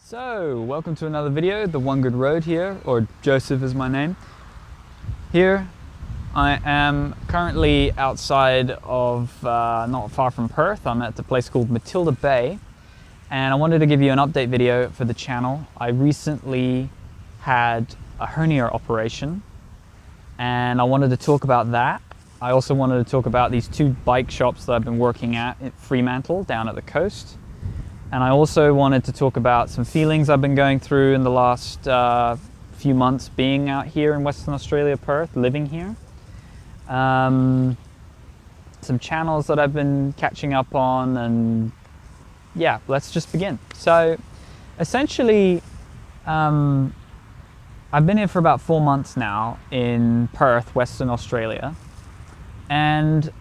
So, welcome to another video, The One Good Road here, or Joseph is my name. Here, I am currently outside of, not far from Perth. I'm at a place called Matilda Bay, and I wanted to give you an update video for the channel. I recently had a hernia operation, and I wanted to talk about that. I also wanted to talk about these two bike shops that I've been working at Fremantle, down at the coast. And I also wanted to talk about some feelings I've been going through in the last few months being out here in Western Australia, Perth, living here. Some channels that I've been catching up on, and yeah, let's just begin. So essentially, I've been here for about 4 months now in Perth, Western Australia, and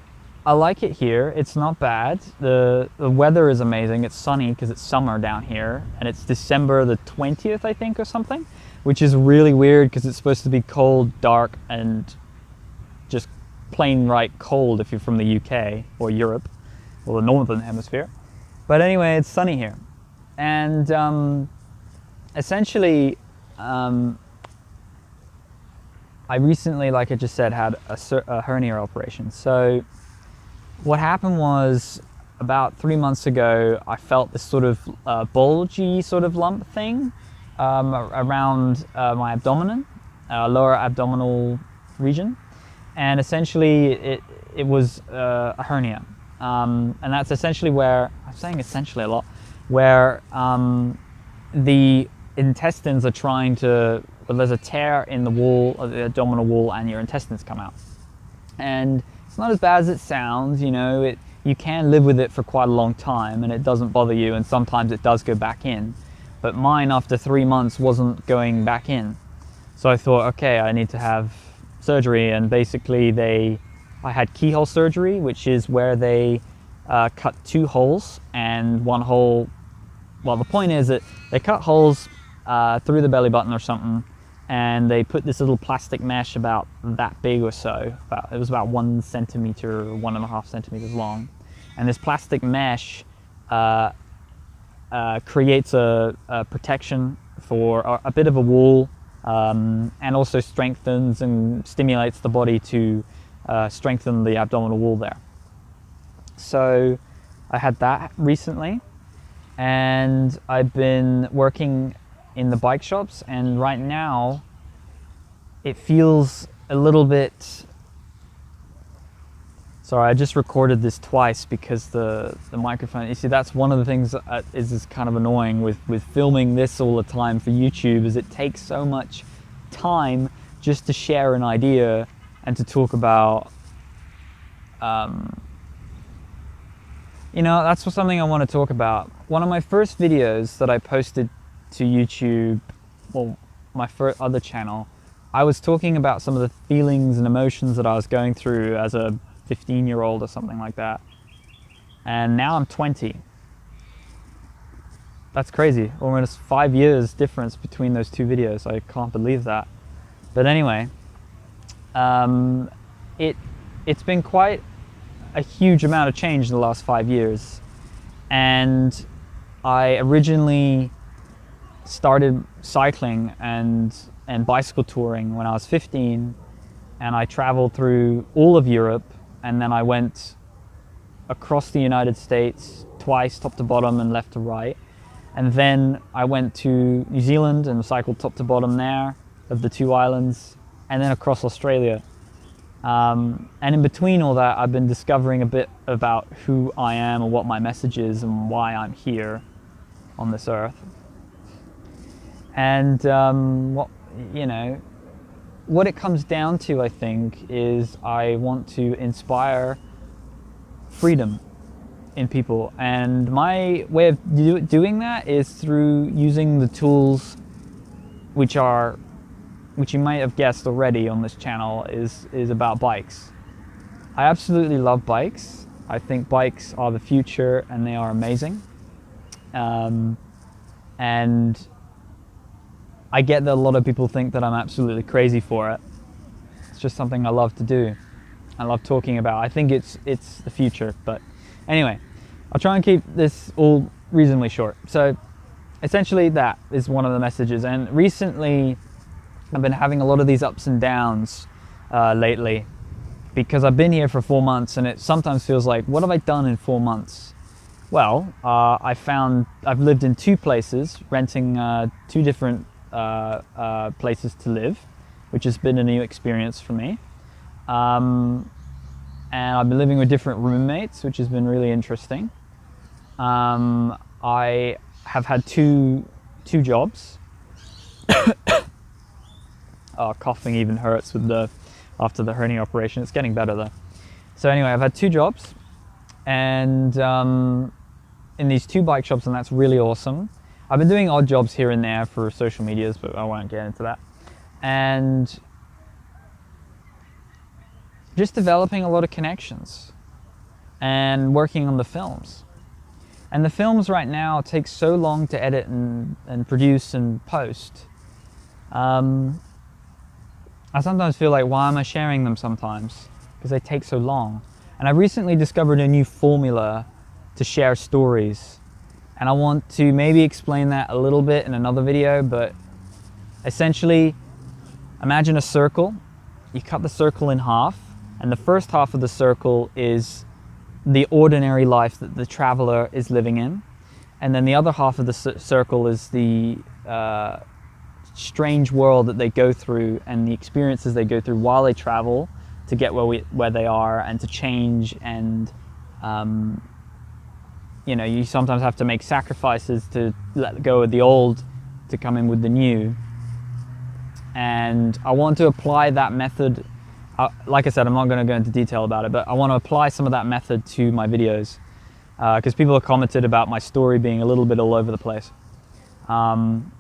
I like it here. It's not bad. The weather is amazing. It's sunny because it's summer down here, and it's December the 20th, I think, or something, which is really weird because it's supposed to be cold, dark, and just plain right cold if you're from the UK or Europe or the Northern Hemisphere. But anyway, it's sunny here. And essentially, I recently, like I just said, had a hernia operation. So what happened was, about 3 months ago, I felt this sort of bulgy sort of lump thing around my abdomen, lower abdominal region, and essentially it was a hernia, and that's essentially where, I'm saying essentially a lot, where the intestines are trying to, well, there's a tear in the wall of the abdominal wall and your intestines come out. And it's not as bad as it sounds, you know, you can live with it for quite a long time and it doesn't bother you, and sometimes it does go back in. But mine, after 3 months, wasn't going back in. So I thought, okay, I need to have surgery, and basically I had keyhole surgery, which is where they cut 2 holes, and one hole, well, the point is that they cut holes through the belly button or something, and they put this little plastic mesh about that big or so. It was about 1 centimeter, 1.5 centimeters long. And this plastic mesh creates a protection for a bit of a wall, and also strengthens and stimulates the body to strengthen the abdominal wall there. So I had that recently, and I've been working in the bike shops, and right now it feels a little bit, sorry, I just recorded this twice because the microphone, you see, that's one of the things that is kind of annoying with filming this all the time for YouTube, is it takes so much time just to share an idea and to talk about, you know, that's something I want to talk about. One of my first videos that I posted to YouTube, well, my first other channel, I was talking about some of the feelings and emotions that I was going through as a 15-year-old or something like that. And now I'm 20. That's crazy. Almost 5 years difference between those 2 videos. I can't believe that. But anyway, it's been quite a huge amount of change in the last 5 years. And I originally started cycling and bicycle touring when I was 15, and I traveled through all of Europe, and then I went across the United States twice, top to bottom and left to right, and then I went to New Zealand and cycled top to bottom there of the 2 islands, and then across Australia. And in between all that, I've been discovering a bit about who I am and what my message is and why I'm here on this earth. And what it comes down to, I think, is I want to inspire freedom in people. And my way of doing that is through using the tools which you might have guessed already on this channel, is about bikes. I absolutely love bikes. I think bikes are the future, and they are amazing. And I get that a lot of people think that I'm absolutely crazy for it. It's just something I love to do. I love talking about. I think it's the future. But anyway, I'll try and keep this all reasonably short. So essentially that is one of the messages. And recently I've been having a lot of these ups and downs lately, because I've been here for 4 months, and it sometimes feels like, what have I done in 4 months? Well, I've lived in 2 places, renting 2 different places to live, which has been a new experience for me. And I've been living with different roommates, which has been really interesting. I have had two jobs. Oh, coughing even hurts after the hernia operation. It's getting better though. So anyway, I've had 2 jobs, and in these 2 bike shops, and that's really awesome. I've been doing odd jobs here and there for social medias, but I won't get into that. And just developing a lot of connections and working on the films. And the films right now take so long to edit and produce and post. I sometimes feel like, why am I sharing them sometimes? Because they take so long. And I recently discovered a new formula to share stories. And I want to maybe explain that a little bit in another video, but essentially, imagine a circle. You cut the circle in half, and the first half of the circle is the ordinary life that the traveler is living in. And then the other half of the circle is the strange world that they go through and the experiences they go through while they travel to get where they are and to change. And you know, you sometimes have to make sacrifices to let go of the old to come in with the new. And I want to apply that method. Like I said, I'm not going to go into detail about it, but I want to apply some of that method to my videos, because people have commented about my story being a little bit all over the place. And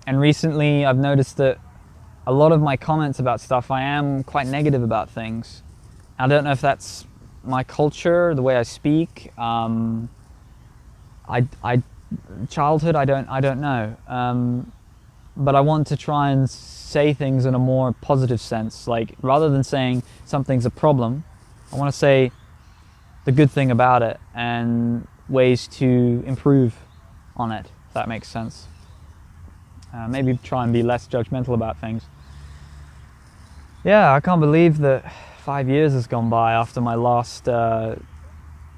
recently I've noticed that a lot of my comments about stuff, I am quite negative about things. I don't know if that's my culture, the way I speak. Childhood, I don't know. But I want to try and say things in a more positive sense. Like, rather than saying something's a problem, I want to say the good thing about it and ways to improve on it, if that makes sense. Maybe try and be less judgmental about things. Yeah, I can't believe that 5 years has gone by after my last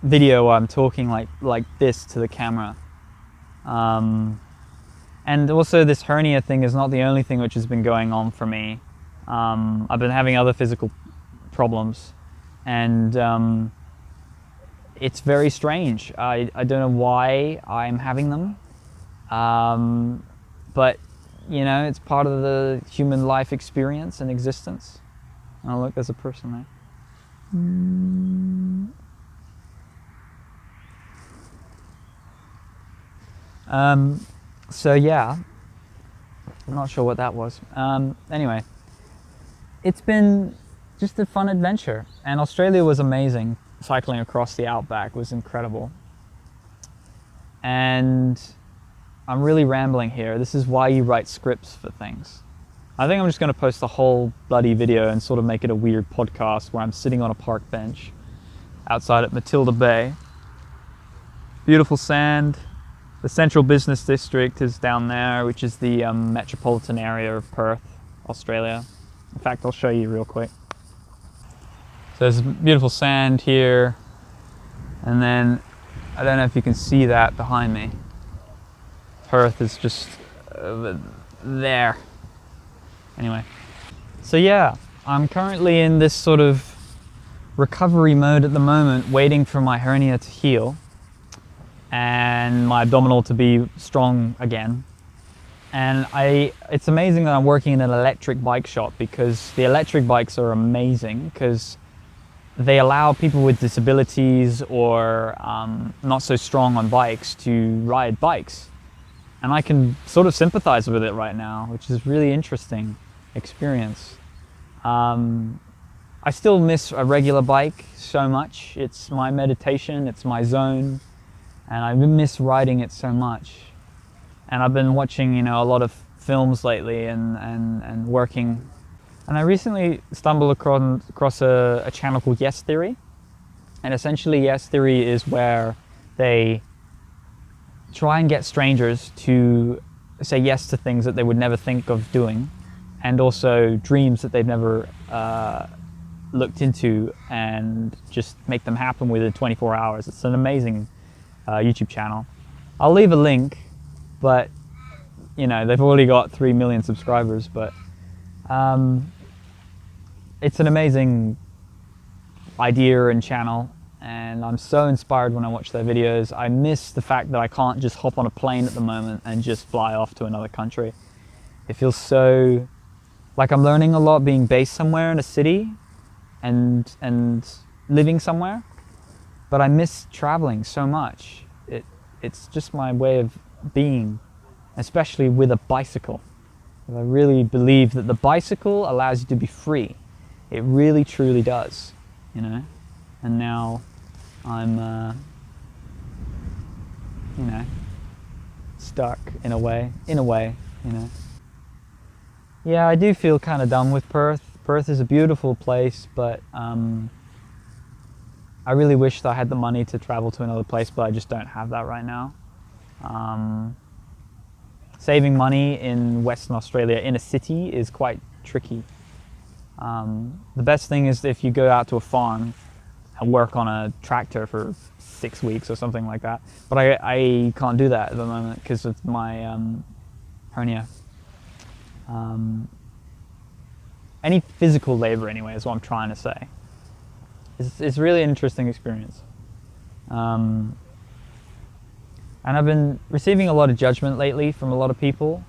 video where I'm talking like this to the camera. And also, this hernia thing is not the only thing which has been going on for me. I've been having other physical problems, and it's very strange. I don't know why I'm having them, but you know, it's part of the human life experience and existence. Oh look, there's a person there. So yeah, I'm not sure what that was. Anyway, it's been just a fun adventure, and Australia was amazing. Cycling across the outback was incredible. And I'm really rambling here. This is why you write scripts for things. I think I'm just going to post the whole bloody video and sort of make it a weird podcast where I'm sitting on a park bench outside at Matilda Bay. Beautiful sand. The central business district is down there, which is the metropolitan area of Perth, Australia. In fact, I'll show you real quick. So there's beautiful sand here, and then I don't know if you can see that behind me. Perth is just there. Anyway, so yeah, I'm currently in this sort of recovery mode at the moment, waiting for my hernia to heal and my abdominal to be strong again. And it's amazing that I'm working in an electric bike shop, because the electric bikes are amazing because they allow people with disabilities or not so strong on bikes to ride bikes. And I can sort of sympathize with it right now, which is really interesting experience. I still miss a regular bike so much. It's my meditation, it's my zone, and I miss riding it so much. And I've been watching, you know, a lot of films lately and working. And I recently stumbled across a channel called Yes Theory. And essentially Yes Theory is where they try and get strangers to say yes to things that they would never think of doing, and also dreams that they've never looked into, and just make them happen within 24 hours. It's an amazing YouTube channel. I'll leave a link, but you know, they've already got 3 million subscribers, but it's an amazing idea and channel, and I'm so inspired when I watch their videos. I miss the fact that I can't just hop on a plane at the moment and just fly off to another country. It feels so like I'm learning a lot being based somewhere in a city and living somewhere, but I miss traveling so much. It's just my way of being, especially with a bicycle. I really believe that the bicycle allows you to be free. It really truly does, you know. And now I'm you know, stuck in a way, you know. Yeah, I do feel kind of done with Perth. Perth is a beautiful place, but I really wish that I had the money to travel to another place, but I just don't have that right now. Saving money in Western Australia in a city is quite tricky. The best thing is if you go out to a farm and work on a tractor for 6 weeks or something like that. But I can't do that at the moment because of my hernia. Any physical labor anyway is what I'm trying to say. It's really an interesting experience. And I've been receiving a lot of judgment lately from a lot of people,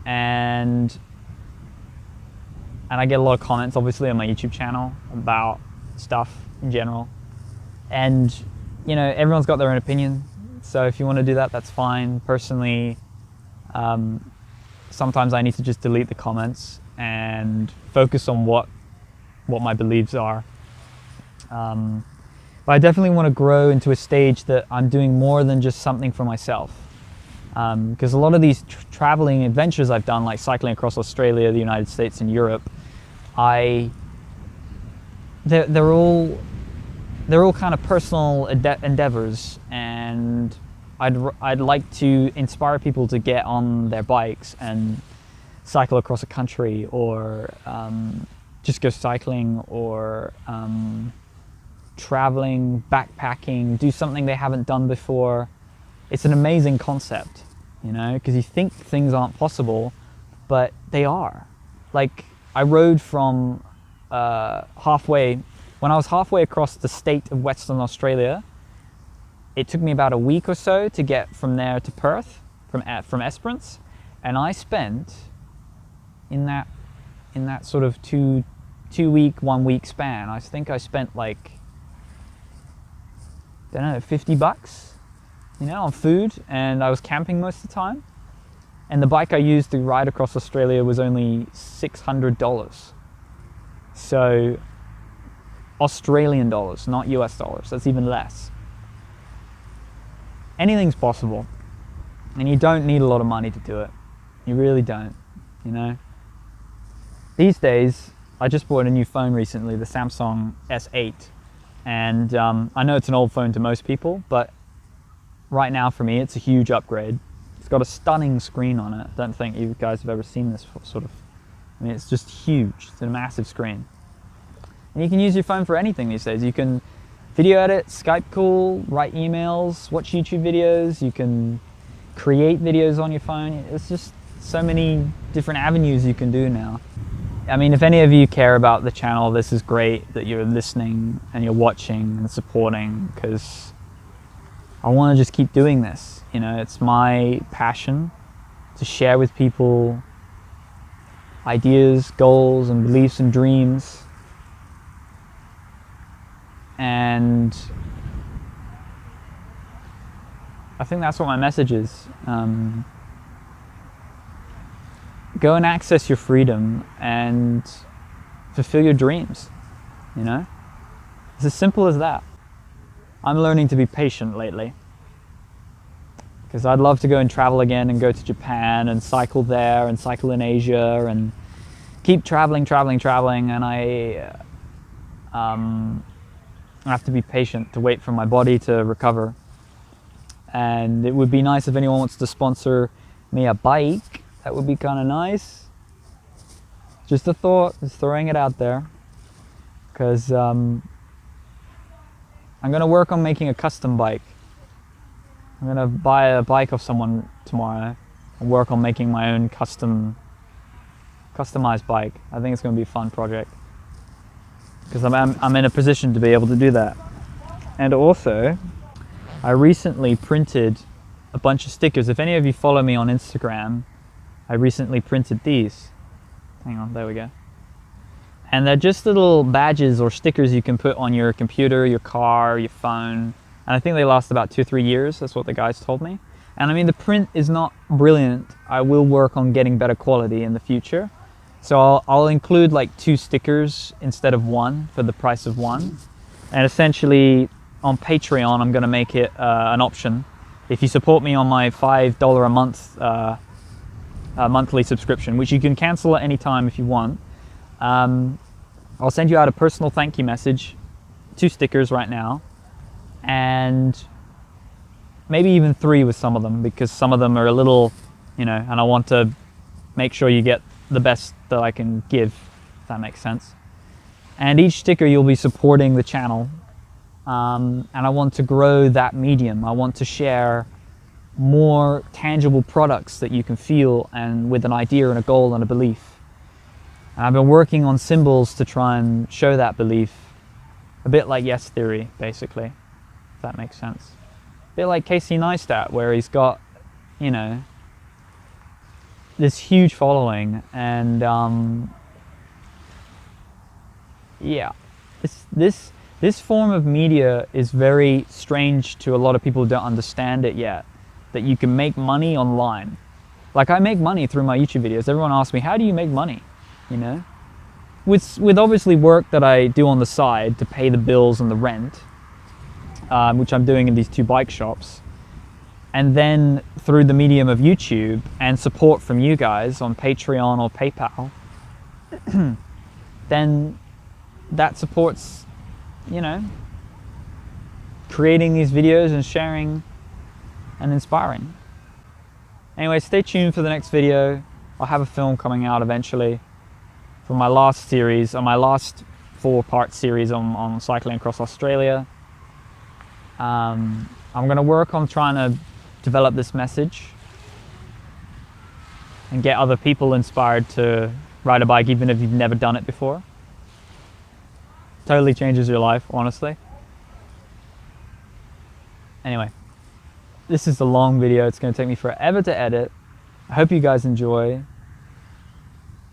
and I get a lot of comments obviously on my YouTube channel about stuff in general, and you know, everyone's got their own opinion, so if you want to do that, that's fine. Personally, sometimes I need to just delete the comments and focus on what my beliefs are. But I definitely want to grow into a stage that I'm doing more than just something for myself. Because a lot of these traveling adventures I've done, like cycling across Australia, the United States, and Europe, they're all kind of personal endeavors, and I'd like to inspire people to get on their bikes and cycle across a country, or just go cycling, or traveling, backpacking, do something they haven't done before. It's an amazing concept, you know, because you think things aren't possible, but they are. Like, I rode from when I was halfway across the state of Western Australia, it took me about a week or so to get from there to Perth, from Esperance, and I spent in that sort of 2 week, 1 week span, I think I spent like, I don't know, $50, you know, on food, and I was camping most of the time. And the bike I used to ride across Australia was only $600. So Australian dollars, not US dollars. That's even less. Anything's possible, and you don't need a lot of money to do it. You really don't, you know. These days, I just bought a new phone recently, the Samsung S8. And I know it's an old phone to most people, but right now for me, it's a huge upgrade. It's got a stunning screen on it. I don't think you guys have ever seen this sort of, I mean, it's just huge. It's a massive screen. And you can use your phone for anything these days. You can video edit, Skype call, write emails, watch YouTube videos. You can create videos on your phone. It's just so many different avenues you can do now. I mean, if any of you care about the channel, this is great that you're listening and you're watching and supporting, because I want to just keep doing this. You know, it's my passion to share with people ideas, goals, and beliefs and dreams. And I think that's what my message is. Go and access your freedom and fulfill your dreams, you know? It's as simple as that. I'm learning to be patient lately, because I'd love to go and travel again and go to Japan and cycle there and cycle in Asia and keep traveling, and I have to be patient to wait for my body to recover. and it would be nice if anyone wants to sponsor me a bike. That would be kind of nice. Just a thought, just throwing it out there, because I'm gonna work on making a custom bike. I'm gonna buy a bike off someone tomorrow and work on making my own customized bike. I think it's gonna be a fun project, because I'm in a position to be able to do that. And also, I recently printed a bunch of stickers. If any of you follow me on Instagram, I recently printed these. Hang on, there we go. And they're just little badges or stickers you can put on your computer, your car, your phone. And I think they last about 2 or 3 years. That's what the guys told me. And I mean, the print is not brilliant. I will work on getting better quality in the future. So I'll include like 2 stickers instead of 1 for the price of 1. And essentially on Patreon, I'm gonna make it an option. If you support me on my $5 a month monthly subscription, which you can cancel at any time if you want, I'll send you out a personal thank you message, 2 stickers right now, and maybe even 3 with some of them, because some of them are a little, and I want to make sure you get the best that I can give, if that makes sense. And each sticker you'll be supporting the channel, and I want to grow that medium. I want to share more tangible products that you can feel, and with an idea and a goal and a belief. And I've been working on symbols to try and show that belief, a bit like Yes Theory, basically, if that makes sense. A bit like Casey Neistat, where he's got, this huge following, and yeah, this form of media is very strange to a lot of people who don't understand it yet. That you can make money online. Like, I make money through my YouTube videos. Everyone asks me, how do you make money? With obviously work that I do on the side to pay the bills and the rent, which I'm doing in these 2 bike shops. And then through the medium of YouTube and support from you guys on Patreon or PayPal, then that supports, creating these videos and sharing and inspiring. Anyway, stay tuned for the next video. I'll have a film coming out eventually for my last series, or my last 4-part series on cycling across Australia. I'm gonna work on trying to develop this message and get other people inspired to ride a bike, even if you've never done it before. Totally changes your life, honestly. Anyway, this is a long video. It's going to take me forever to edit. I hope you guys enjoy,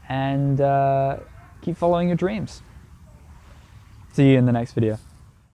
and keep following your dreams. See you in the next video.